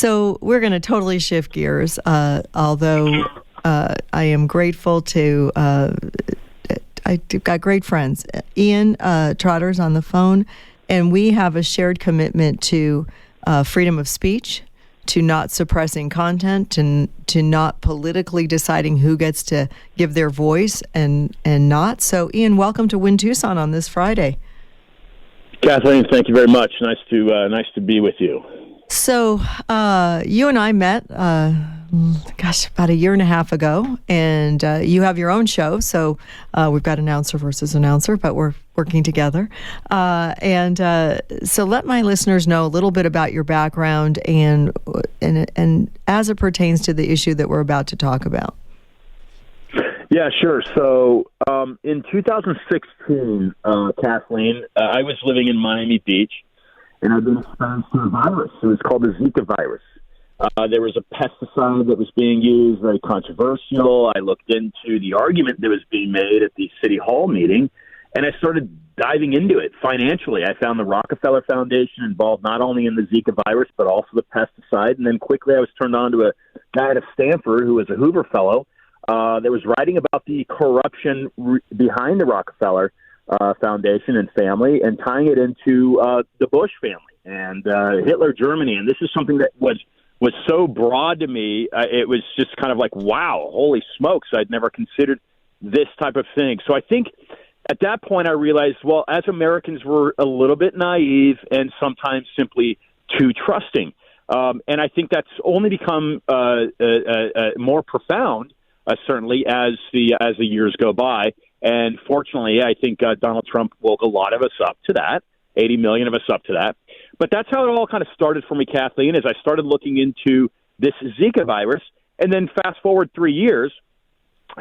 So we're going to totally shift gears, although I am grateful to, I've got great friends. Ian Trotter's on the phone, and we have a shared commitment to freedom of speech, to not suppressing content, and to not politically deciding who gets to give their voice and not. So, Ian, welcome to Winn Tucson on this Friday. Kathleen, thank you very much. Nice to be with you. So, you and I met, about a year and a half ago, and you have your own show. So, we've got announcer versus announcer, but we're working together. So let my listeners know a little bit about your background and as it pertains to the issue that we're about to talk about. Yeah, sure. So in 2016, Kathleen, I was living in Miami Beach, and I'd been exposed to a virus. It was called the Zika virus. There was a pesticide that was being used, very controversial. I looked into the argument that was being made at the City Hall meeting, and I started diving into it financially. I found the Rockefeller Foundation involved not only in the Zika virus, but also the pesticide. And then quickly I was turned on to a guy out of Stanford who was a Hoover Fellow that was writing about the corruption behind the Rockefeller Foundation and family and tying it into the Bush family and Hitler Germany. And this is something that was so broad to me. It was just kind of like, wow, holy smokes. I'd never considered this type of thing. So I think at that point, I realized, well, as Americans, we're a little bit naive and sometimes simply too trusting. And I think that's only become more profound, certainly, as the years go by. And fortunately, I think Donald Trump woke a lot of us up to that, 80 million of us up to that. But that's how it all kind of started for me, Kathleen, as I started looking into this Zika virus. And then fast forward 3 years,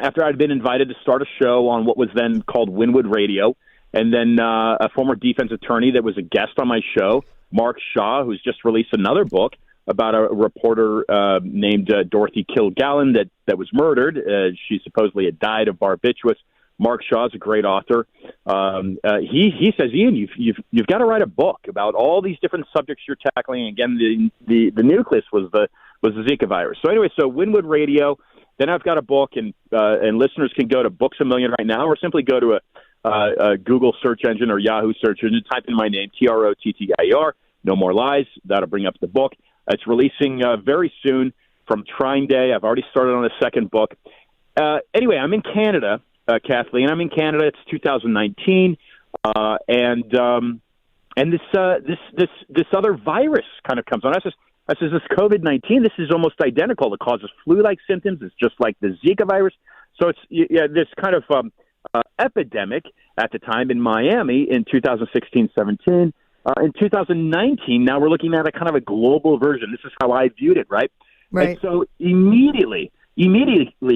after I'd been invited to start a show on what was then called Winn Radio, and then a former defense attorney that was a guest on my show, Mark Shaw, who's just released another book about a reporter named Dorothy Kilgallen that was murdered. She supposedly had died of barbiturates. Mark Shaw is a great author. He says, Ian, you've got to write a book about all these different subjects you're tackling. Again, the nucleus was the Zika virus. So anyway, so Winn Radio. Then I've got a book, and listeners can go to Books A Million right now, or simply go to a Google search engine or Yahoo search engine, type in my name, Trottier, No More Lies. That'll bring up the book. It's releasing very soon from Trying Day. I've already started on a second book. Anyway, I'm in Canada, Kathleen. I'm in Canada. It's 2019, and this other virus kind of comes on. I says, this COVID-19, this is almost identical. It causes flu-like symptoms. It's just like the Zika virus. So it's this kind of epidemic at the time in Miami in 2016-17. In 2019, now we're looking at a kind of a global version. This is how I viewed it, right? Right. And so immediately,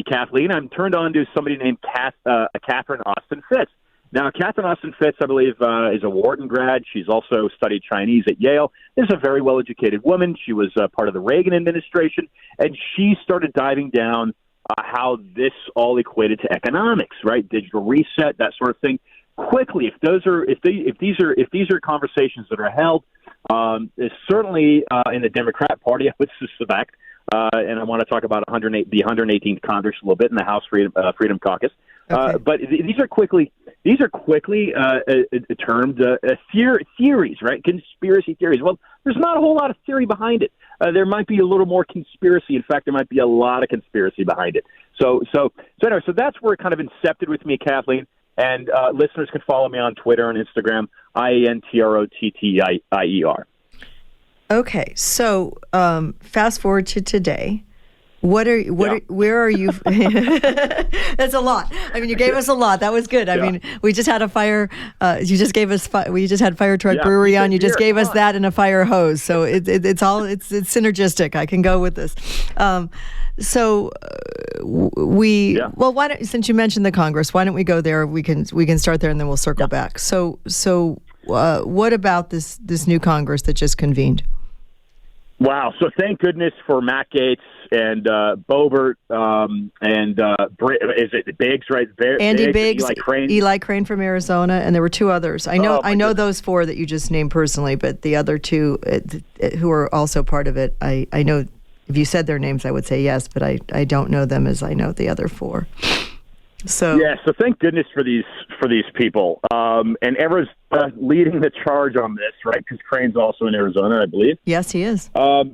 Kathleen, I'm turned on to somebody named Catherine Austin Fitts. Now, Catherine Austin Fitts, I believe, is a Wharton grad. She's also studied Chinese at Yale. This is a very well-educated woman. She was part of the Reagan administration, and she started diving down how this all equated to economics, right? Digital reset, that sort of thing. Quickly, if these are conversations that are held, certainly in the Democrat Party, I would suspect, and I want to talk about the 118th Congress a little bit in the House Freedom Caucus. Okay. But these are quickly termed theories, right? Conspiracy theories. Well, there's not a whole lot of theory behind it. There might be a little more conspiracy. In fact, there might be a lot of conspiracy behind it. So anyway, so that's where it kind of incepted with me, Kathleen. And listeners can follow me on Twitter and Instagram, IENTROTTIER. Okay, so fast forward to today. Where are you? That's a lot. I mean, you gave us a lot. That was good. I mean, we just had a fire. You just gave us. We just had Fire Truck Brewery on. You just gave us that and a fire hose. So it's synergistic. I can go with this. Well, why don't, since you mentioned the Congress, why don't we go there? We can start there and then we'll circle back. So what about this new Congress that just convened? Wow. So thank goodness for Matt Gaetz and Boebert and is it Biggs, right? Andy Biggs, Eli Crane from Arizona, and there were two others. I know goodness. those four that you just named personally, but the other two who are also part of it, I know. If you said their names, I would say yes, but I don't know them as I know the other four. So thank goodness for these people, and Arizona leading the charge on this, right? Because Crane's also in Arizona, I believe. Yes, he is.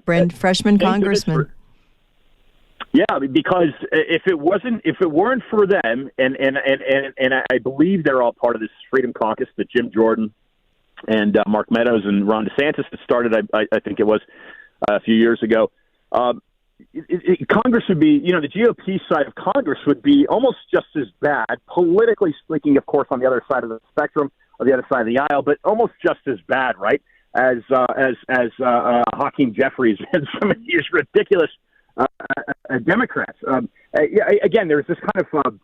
Freshman congressman. Yeah, because if it weren't for them, and I believe they're all part of this Freedom Caucus that Jim Jordan and Mark Meadows and Ron DeSantis had started. I think it was a few years ago. Congress would be, the GOP side of Congress would be almost just as bad, politically speaking, of course, on the other side of the spectrum, or the other side of the aisle, but almost just as bad, right, as Hakeem Jeffries and some of these ridiculous Democrats. Again, there's this kind of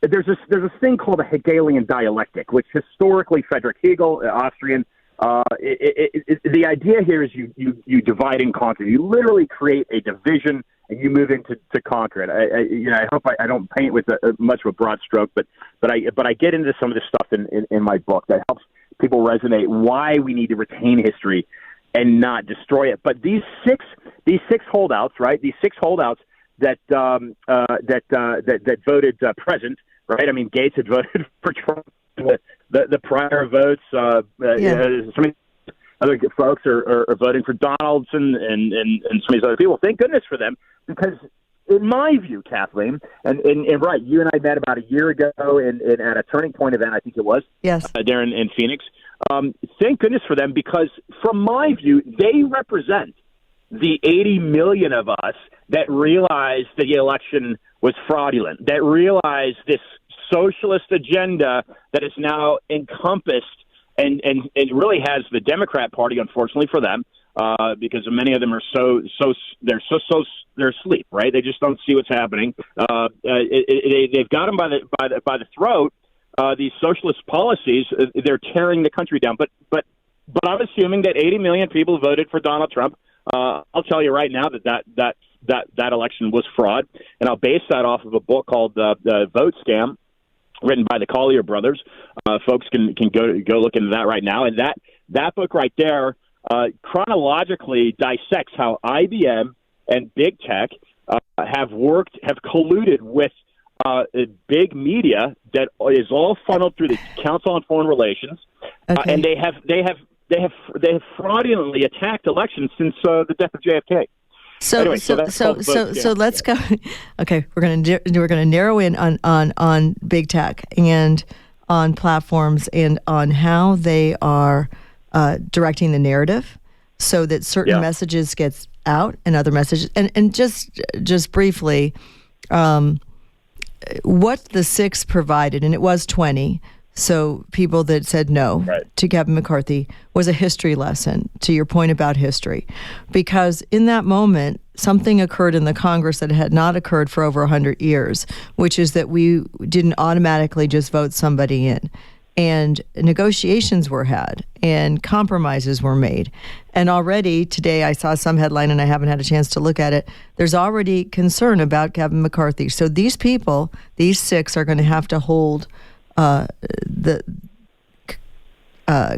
there's a thing called a Hegelian dialectic, which historically Friedrich Hegel, Austrian. The idea here is you divide and conquer. You literally create a division and you move into conquer it. I hope I don't paint with much of a broad stroke, but I get into some of this stuff in my book that helps people resonate why we need to retain history and not destroy it. But these six holdouts, right? These six holdouts that voted present, right? I mean, Gates had voted for Trump. The prior votes, some other folks are voting for Donaldson and some of these other people. Thank goodness for them, because in my view, Kathleen, and right, you and I met about a year ago and at a Turning Point event, I think it was, yes, there in Phoenix. Thank goodness for them, because from my view, they represent the 80 million of us that realized the election was fraudulent, that realized this socialist agenda that is now encompassed and really has the Democrat Party, unfortunately for them, because many of them are they're asleep, right? They just don't see what's happening. They've got them by the throat. These socialist policies, they're tearing the country down. But I'm assuming that 80 million people voted for Donald Trump. I'll tell you right now that election was fraud, and I'll base that off of a book called The Vote Scam, written by the Collier brothers. Folks can go look into that right now. And that book right there chronologically dissects how IBM and big tech have colluded with big media that is all funneled through the Council on Foreign Relations, and they have fraudulently attacked elections since the death of JFK. So let's go. Okay, we're going to narrow in on big tech and on platforms and on how they are directing the narrative, so that certain messages gets out and other messages. And just briefly, what the six provided, and it was 20. So people that said no to Kevin McCarthy was a history lesson, to your point about history. Because in that moment, something occurred in the Congress that had not occurred for over 100 years, which is that we didn't automatically just vote somebody in. And negotiations were had and compromises were made. And already today I saw some headline, and I haven't had a chance to look at it, there's already concern about Kevin McCarthy. So these people, these six, are going to have to hold the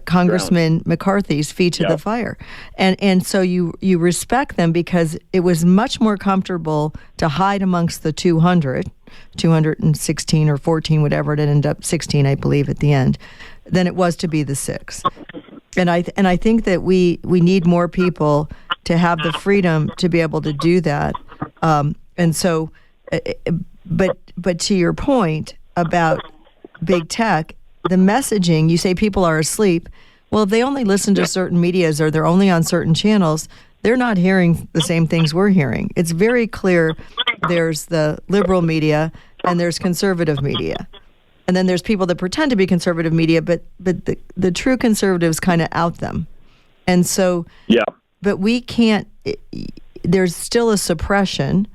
Congressman McCarthy's feet to the fire. And so you respect them, because it was much more comfortable to hide amongst the 216 or 14, whatever it ended up, 16, I believe, at the end, than it was to be the six. And I think that we need more people to have the freedom to be able to do that. And so, but to your point about big tech, the messaging, you say people are asleep. Well, if they only listen to certain medias or they're only on certain channels, they're not hearing the same things we're hearing. It's very clear there's the liberal media and there's conservative media. And then there's people that pretend to be conservative media, but the true conservatives kind of out them. And so, but we can't, there's still a suppression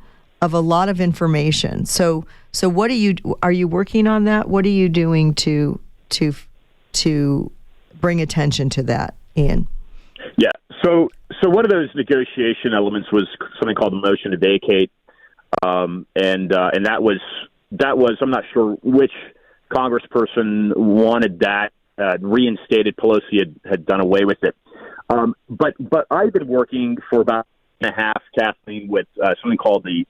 of a lot of information. So what are you working on that? What are you doing to bring attention to that, Ian? Yeah. So one of those negotiation elements was something called the motion to vacate, and that was I'm not sure which congressperson wanted that reinstated. Pelosi had done away with it. But I've been working for about a year and a half, Kathleen, with something called the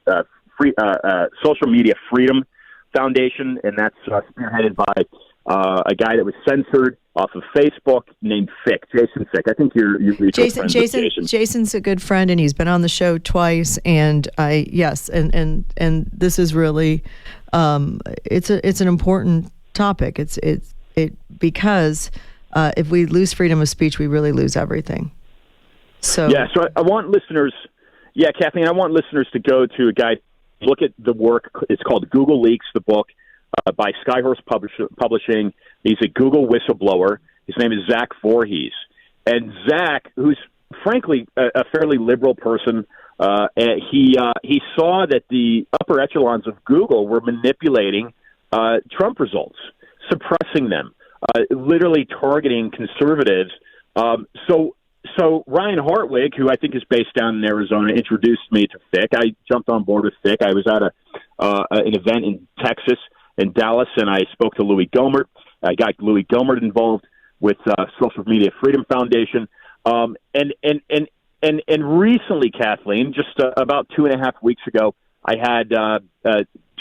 Social Media Freedom Foundation, and that's spearheaded by a guy that was censored off of Facebook named Jason Fick. I think you're Jason. Jason's a good friend, and he's been on the show twice. And and this is really it's an important topic. Because if we lose freedom of speech, we really lose everything. So I want listeners, Kathleen, I want listeners to go to a guide, look at the work. It's called Google Leaks, the book by Skyhorse Publishing. He's a Google whistleblower. His name is Zach Voorhees. And Zach, who's frankly a fairly liberal person, he saw that the upper echelons of Google were manipulating Trump results, suppressing them, literally targeting conservatives. So Ryan Hartwig, who I think is based down in Arizona, introduced me to Fick. I jumped on board with Fick. I was at an event in Texas, in Dallas, and I spoke to Louis Gohmert. I got Louis Gohmert involved with Social Media Freedom Foundation. And recently, Kathleen, just about 2.5 weeks ago, I had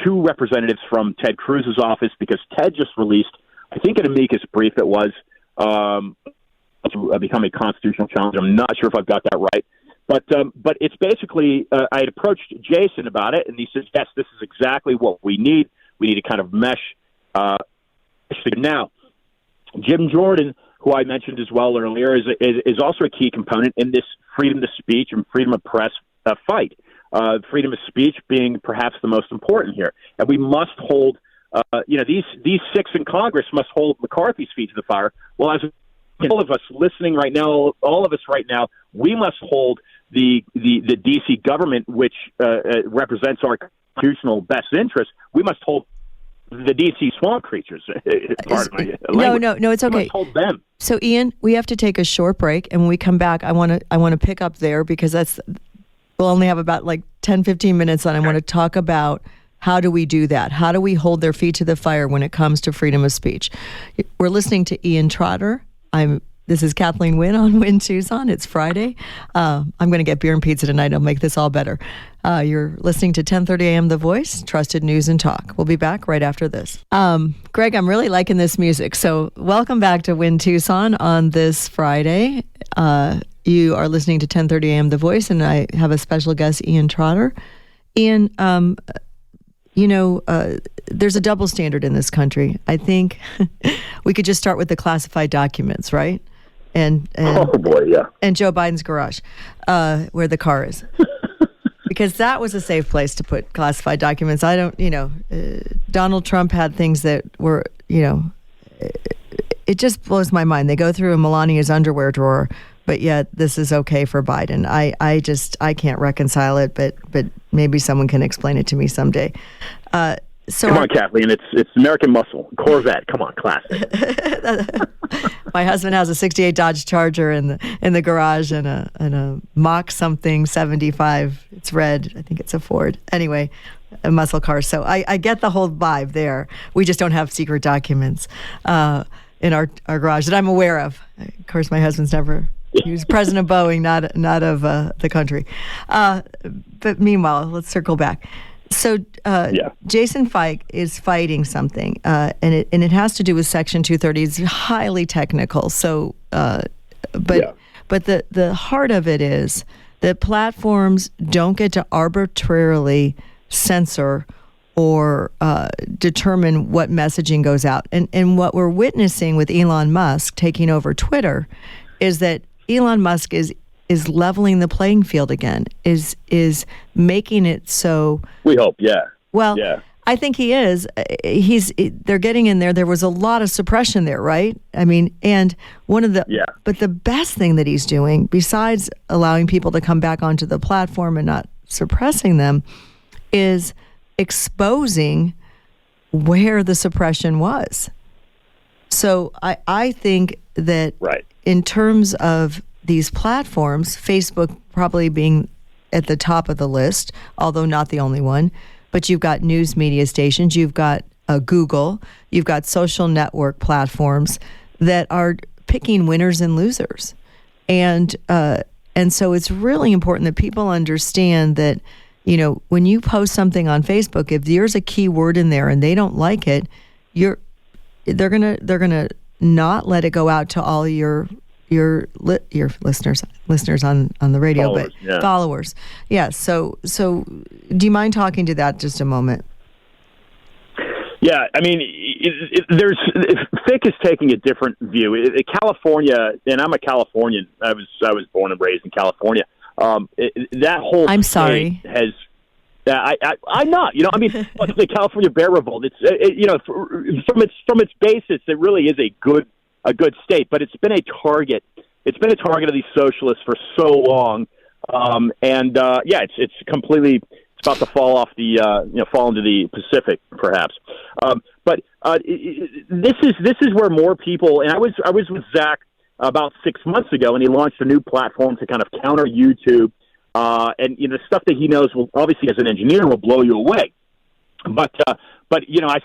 two representatives from Ted Cruz's office, because Ted just released, I think an amicus brief it was, to become a constitutional challenge. I'm not sure if I've got that right. But it's basically, I had approached Jason about it, and he says, yes, this is exactly what we need. We need to kind of mesh. Now, Jim Jordan, who I mentioned as well earlier, is also a key component in this freedom of speech and freedom of press fight. Freedom of speech being perhaps the most important here. And we must hold, these six in Congress must hold McCarthy's feet to the fire. Well, as all of us listening right now, we must hold the D.C. government, which represents our constitutional best interests. We must hold the D.C. swamp creatures. No, it's okay. We must hold them. So, Ian, we have to take a short break, and when we come back, I want to pick up there, because we'll only have about 10-15 minutes, and I want to talk about how do we do that? How do we hold their feet to the fire when it comes to freedom of speech? We're listening to Ian Trotter. This is Kathleen Winn on Winn Tucson. It's Friday. I'm going to get beer and pizza tonight. I'll make this all better. You're listening to 1030 AM The Voice, Trusted News and Talk. We'll be back right after this. Greg, I'm really liking this music. So welcome back to Winn Tucson on this Friday. You are listening to 1030 AM The Voice, and I have a special guest, Ian Trotter. Ian, there's a double standard in this country. I think we could just start with the classified documents, right? And oh boy, yeah. And Joe Biden's garage, where the car is, because that was a safe place to put classified documents. Donald Trump had things that were, it just blows my mind. They go through Melania's underwear drawer, but yet this is okay for Biden. I can't reconcile it, but maybe someone can explain it to me someday. Come on, Kathleen. It's American muscle. Corvette. Come on, classic. My husband has a '68 Dodge Charger in the garage, and a Mach something 75. It's red. I think it's a Ford. Anyway, a muscle car. So I get the whole vibe there. We just don't have secret documents in our garage that I'm aware of. Of course, my husband's never. He was president of Boeing, not of the country. But meanwhile, let's circle back. So Jason Fike is fighting something, and it has to do with Section 230. It's highly technical. So, but the heart of it is that platforms don't get to arbitrarily censor or determine what messaging goes out. And what we're witnessing with Elon Musk taking over Twitter is that Elon Musk is leveling the playing field again, is making it so. We hope, yeah. Well, yeah. I think he is. They're getting in there. There was a lot of suppression there, right? I mean, and but the best thing that he's doing, besides allowing people to come back onto the platform and not suppressing them, is exposing where the suppression was. So I think that in terms of these platforms, Facebook probably being at the top of the list, although not the only one, but you've got news media stations, you've got Google, you've got social network platforms that are picking winners and losers. And so it's really important that people understand that, when you post something on Facebook, if there's a keyword in there and they don't like it, they're gonna not let it go out to all your listeners on the radio, followers, but followers. Yeah. So do you mind talking to that just a moment? Yeah, I mean, FIC is taking a different view. California, and I'm a Californian. I was born and raised in California. That whole I'm state sorry. has. I'm not. I mean, the California Bear Revolt. It's from its basis, it really is a good state, but it's been a target. It's been a target of these socialists for so long, it's completely. It's about to fall off fall into the Pacific, perhaps. But this is where more people. And I was with Zach about 6 months ago, and he launched a new platform to kind of counter YouTube. And the stuff that he knows will obviously, as an engineer, will blow you away. But I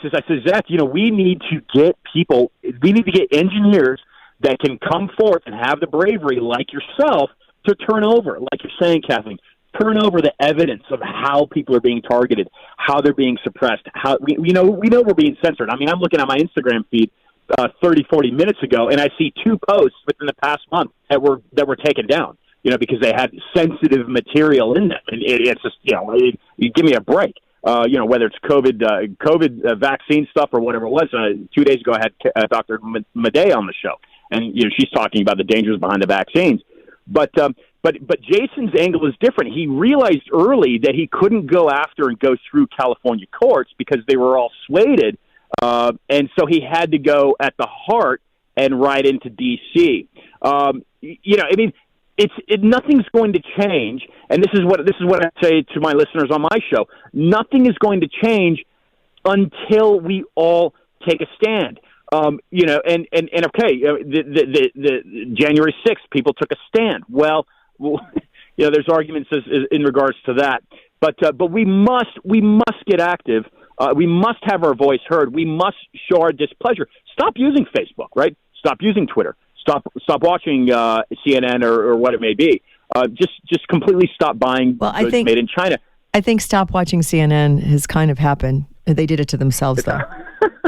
said, Zach, we need to get people. We need to get engineers that can come forth and have the bravery, like yourself, to turn over, like you're saying, Kathleen. Turn over the evidence of how people are being targeted, how they're being suppressed, how we know we're being censored. I mean, I'm looking at my Instagram feed 30, 40 minutes ago, and I see 2 posts within the past month that were taken down, because they had sensitive material in them. And it's just, you give me a break. Whether it's COVID vaccine stuff or whatever it was. 2 days ago, I had Dr. Madej on the show, and she's talking about the dangers behind the vaccines. But Jason's angle is different. He realized early that he couldn't go after and go through California courts because they were all swayed, and so he had to go at the heart and right into D.C. I mean, nothing's going to change, and this is what I say to my listeners on my show. Nothing is going to change until we all take a stand. The January 6th, people took a stand. Well, there's arguments in regards to that, but we must get active. We must have our voice heard. We must show our displeasure. Stop using Facebook, right? Stop using Twitter. Stop watching CNN or what it may be. Just completely stop buying goods made in China. I think stop watching CNN has kind of happened. They did it to themselves, though.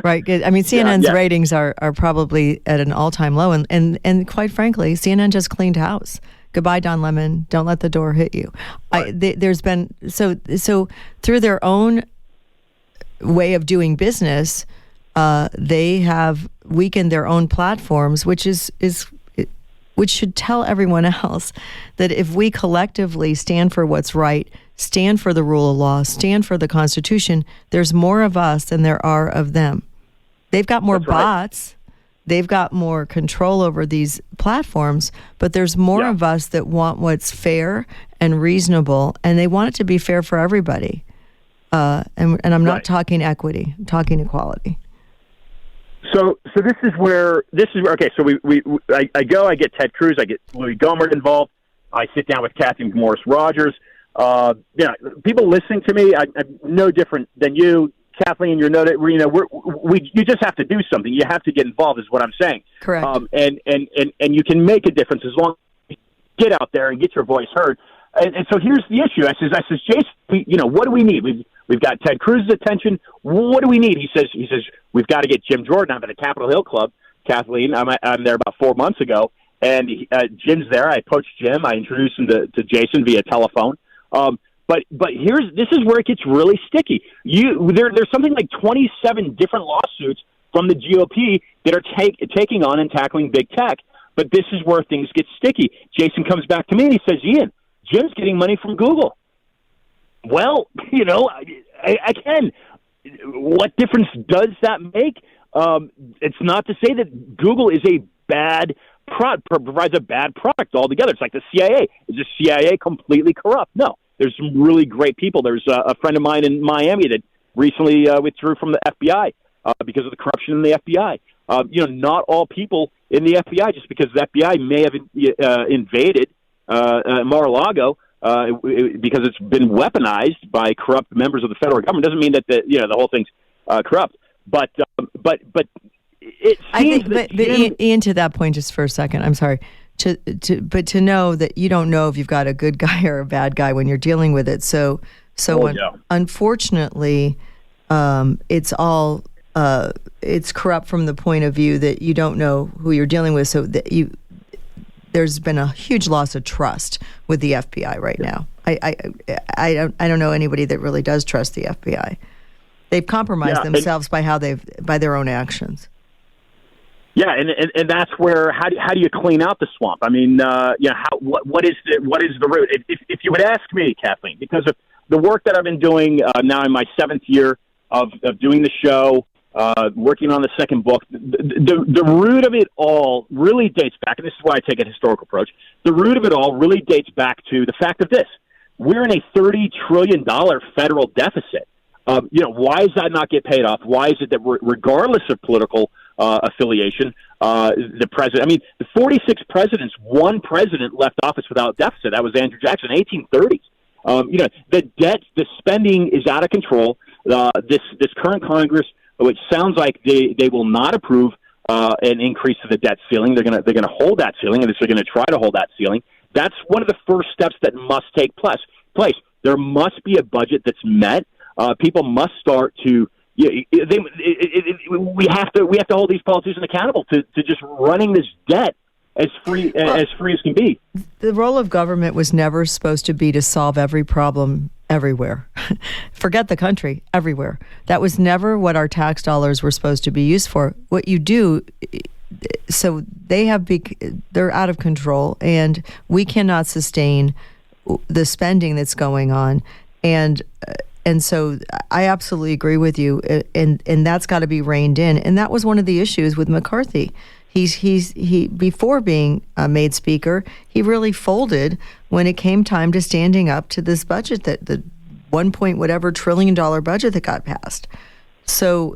Right? I mean, CNN's ratings are probably at an all-time low, and quite frankly, CNN just cleaned house. Goodbye, Don Lemon. Don't let the door hit you. Right. There's been so through their own way of doing business, they have weakened their own platforms, which should tell everyone else that if we collectively stand for what's right, stand for the rule of law, stand for the Constitution, there's more of us than there are of them. They've got more bots. They've got more control over these platforms, but there's more of us that want what's fair and reasonable, and they want it to be fair for everybody. And I'm not talking equity; I'm talking equality. So this is where okay. So I get Ted Cruz, I get Louis Gohmert involved. I sit down with Kathleen Morris Rogers. People listening to me, I'm no different than you. Kathleen, you just have to do something. You have to get involved, is what I'm saying. Correct. And you can make a difference as long as you get out there and get your voice heard. And so here's the issue. I says, Jason, what do we need? We've got Ted Cruz's attention. What do we need? He says, we've got to get Jim Jordan. I'm at the Capitol Hill Club. Kathleen, I'm there about 4 months ago, and Jim's there. I approached Jim. I introduced him to Jason via telephone. But this is where it gets really sticky. There's something like 27 different lawsuits from the GOP that are taking on and tackling big tech. But this is where things get sticky. Jason comes back to me and he says, Ian, Jim's getting money from Google. Well, again, what difference does that make? It's not to say that Google is a bad provides a bad product altogether. It's like the CIA. Is the CIA completely corrupt? No. There's some really great people. There's a friend of mine in Miami that recently withdrew from the FBI because of the corruption in the FBI. not all people in the FBI, just because the FBI may have invaded Mar-a-Lago because it's been weaponized by corrupt members of the federal government, doesn't mean that the whole thing's corrupt. But it seems but Ian, to that point, just for a second, I'm sorry. But to know that you don't know if you've got a good guy or a bad guy when you're dealing with it. Unfortunately, it's all it's corrupt from the point of view that you don't know who you're dealing with. So that there's been a huge loss of trust with the FBI right now. I don't know anybody that really does trust the FBI. They've compromised themselves by their own actions. Yeah, and that's where how do you clean out the swamp? I mean, what is the root? If you would ask me, Kathleen, because of the work that I've been doing now in my 7th year of doing the show, working on the second book, the root of it all really dates back, and this is why I take a historical approach. The root of it all really dates back to the fact of this: we're in a $30 trillion federal deficit. Why does that not get paid off? Why is it that regardless of political affiliation, the president, I mean, the 46 presidents, one president left office without deficit. That was Andrew Jackson, 1830s. The debt, the spending is out of control. This current Congress, which sounds like they will not approve an increase to the debt ceiling. They're going to hold that ceiling, and they're going to try to hold that ceiling. That's one of the first steps that must take place. There must be a budget that's met. People must start to. We have to hold these politicians accountable to just running this debt as free as can be. The role of government was never supposed to be to solve every problem everywhere. Forget the country, everywhere. That was never what our tax dollars were supposed to be used for. What you do, so they're out of control, and we cannot sustain the spending that's going on, and so I absolutely agree with you, and that's got to be reined in. And that was one of the issues with McCarthy. He before being made speaker, he really folded when it came time to standing up to this budget, that the $1 trillion budget that got passed. So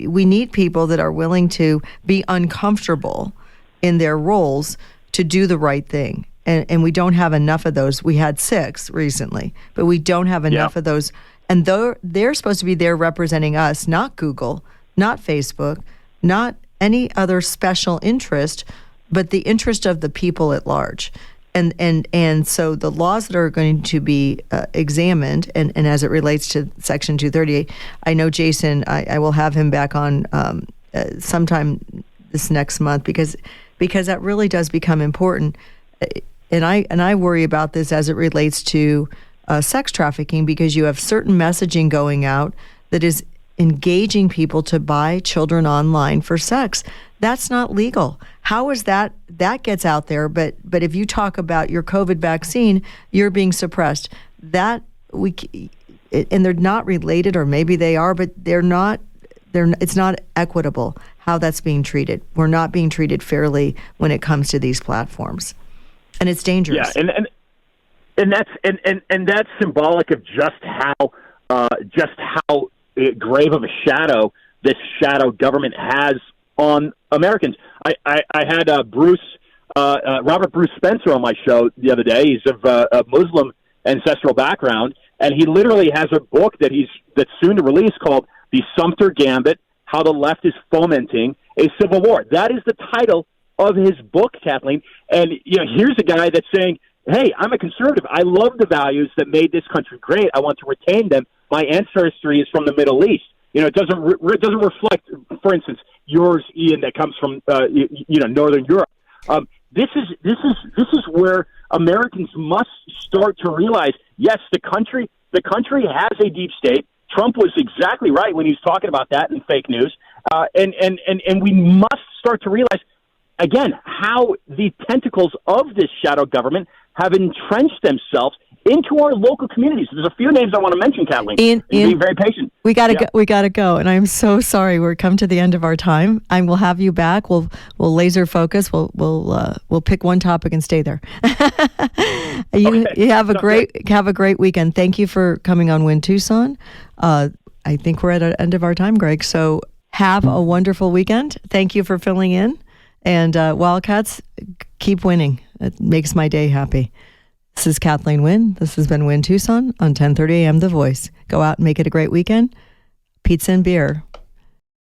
we need people that are willing to be uncomfortable in their roles to do the right thing. And we don't have enough of those. We had 6 recently, but we don't have enough of those. And they're supposed to be there representing us, not Google, not Facebook, not any other special interest, but the interest of the people at large. And so the laws that are going to be examined, and as it relates to Section 238, I know Jason, I will have him back on sometime this next month because that really does become important. And I worry about this as it relates to sex trafficking, because you have certain messaging going out that is engaging people to buy children online for sex. That's not legal. How is that gets out there? But if you talk about your COVID vaccine, you're being suppressed. And they're not related, or maybe they are, but they're not. It's not equitable how that's being treated. We're not being treated fairly when it comes to these platforms. And it's dangerous. Yeah, and that's symbolic of just how grave of a shadow this shadow government has on Americans. I had Robert Bruce Spencer on my show the other day. He's of a Muslim ancestral background, and he literally has a book that's soon to release called "The Sumter Gambit: How the Left is Fomenting a Civil War." That is the title of his book, Kathleen. And here's a guy that's saying, "Hey, I'm a conservative. I love the values that made this country great. I want to retain them. My ancestry is from the Middle East. It doesn't reflect, for instance, yours, Ian, that comes from Northern Europe. This is where Americans must start to realize, yes, the country has a deep state. Trump was exactly right when he was talking about that in fake news, and we must start to realize again how the tentacles of this shadow government have entrenched themselves into our local communities. There's a few names I want to mention, Kathleen. Ian, be very patient. We gotta go, and I'm so sorry. We're come to the end of our time. I will have you back. We'll laser focus. We'll pick one topic and stay there. You have a great weekend. Thank you for coming on Winn Tucson. I think we're at the end of our time, Greg. So Have a wonderful weekend. Thank you for filling in. And Wildcats, keep winning. It makes my day happy. This is Kathleen Winn. This has been Winn Tucson on 10:30 a.m. The Voice. Go out and make it a great weekend. Pizza and beer.